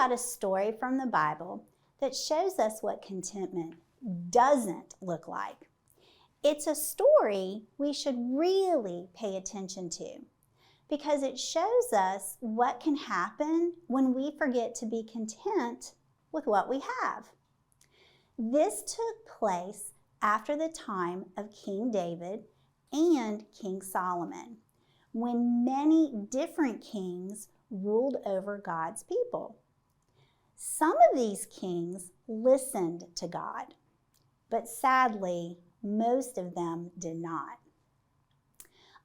got a story from the Bible that shows us what contentment doesn't look like. It's a story we should really pay attention to because it shows us what can happen when we forget to be content with what we have. This took place after the time of King David and King Solomon, when many different kings ruled over God's people. Some of these kings listened to God, but sadly, most of them did not.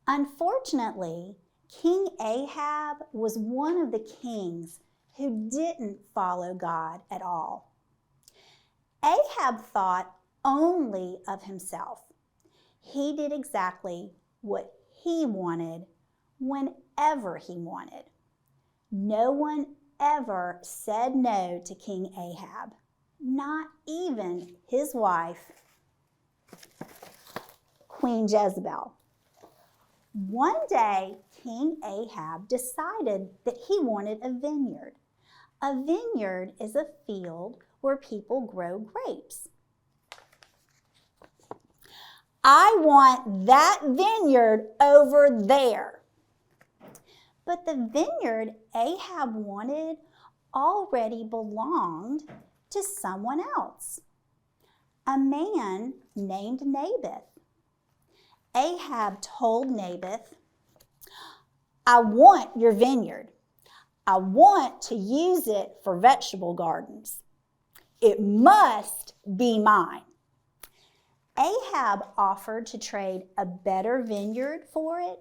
Unfortunately, King Ahab was one of the kings who didn't follow God at all. Ahab thought only of himself. He did exactly what he wanted whenever he wanted. No one ever said no to King Ahab, not even his wife, Queen Jezebel. One day, King Ahab decided that he wanted a vineyard. A vineyard is a field where people grow grapes. I want that vineyard over there. But the vineyard Ahab wanted already belonged to someone else, a man named Naboth. Ahab told Naboth, I want your vineyard. I want to use it for vegetable gardens. It must be mine. Ahab offered to trade a better vineyard for it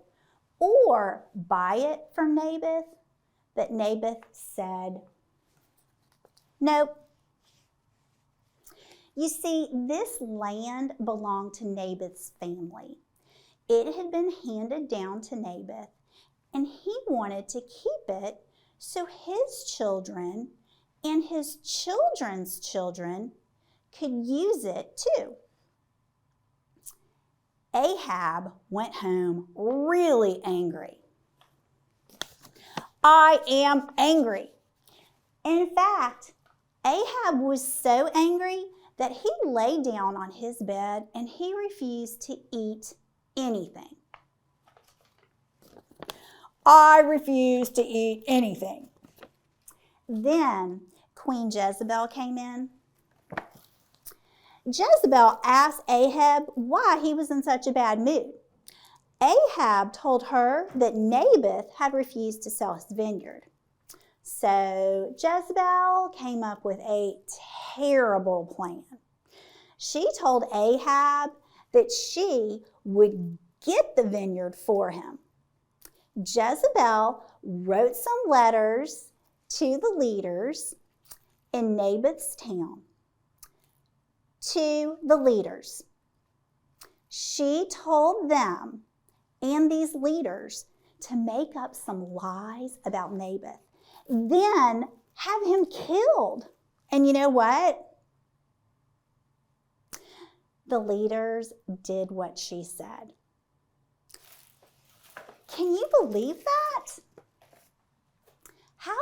or buy it from Naboth, but Naboth said, nope. You see, this land belonged to Naboth's family. It had been handed down to Naboth, and he wanted to keep it so his children and his children's children could use it too. Ahab went home really angry. I am angry. In fact, Ahab was so angry that he lay down on his bed and he refused to eat anything. I refuse to eat anything. Then Queen Jezebel came in. Jezebel asked Ahab why he was in such a bad mood. Ahab told her that Naboth had refused to sell his vineyard. So Jezebel came up with a terrible plan. She told Ahab that she would get the vineyard for him. Jezebel wrote some letters to the leaders in Naboth's town. To the leaders. She told them and these leaders to make up some lies about Naboth, then have him killed. And you know what? The leaders did what she said. Can you believe that? How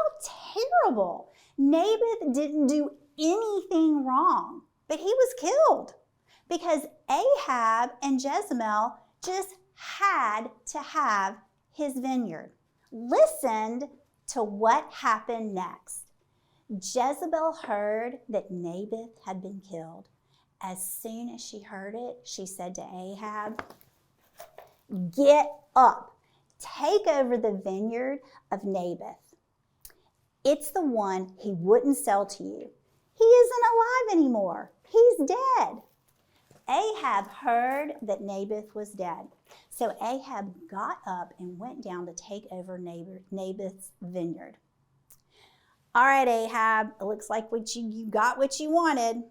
terrible. Naboth didn't do anything wrong, but he was killed because Ahab and Jezebel just had to have his vineyard. Listened to what happened next. Jezebel heard that Naboth had been killed. As soon as she heard it, she said to Ahab, get up, take over the vineyard of Naboth. It's the one he wouldn't sell to you. He isn't alive anymore. He's dead. Ahab heard that Naboth was dead. So Ahab got up and went down to take over Naboth's vineyard. All right, Ahab, it looks like you got what you wanted,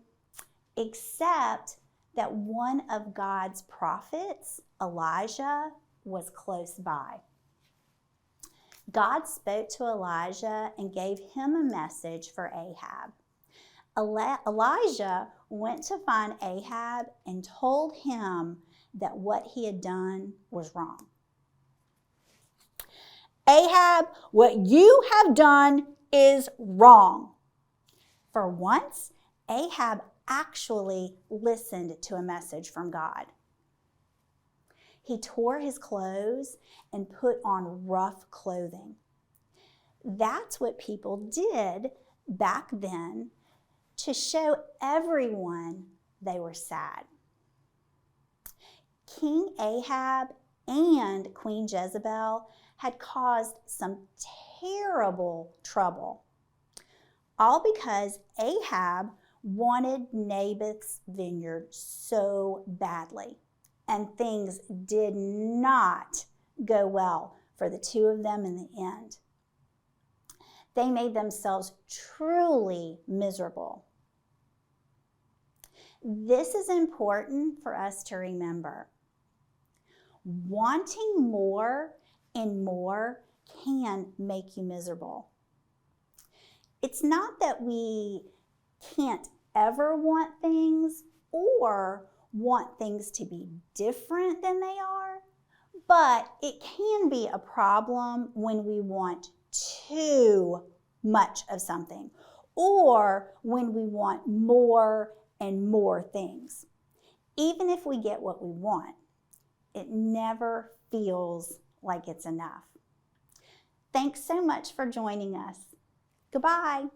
except that one of God's prophets, Elijah, was close by. God spoke to Elijah and gave him a message for Ahab. Elijah went to find Ahab and told him that what he had done was wrong. Ahab, what you have done is wrong. For once, Ahab actually listened to a message from God. He tore his clothes and put on rough clothing. That's what people did back then to show everyone they were sad. King Ahab and Queen Jezebel had caused some terrible trouble, all because Ahab wanted Naboth's vineyard so badly, and things did not go well for the two of them in the end. They made themselves truly miserable. This is important for us to remember. Wanting more and more can make you miserable. It's not that we can't ever want things or want things to be different than they are, but it can be a problem when we want too much of something, or when we want more and more things. Even if we get what we want, it never feels like it's enough. Thanks so much for joining us. Goodbye.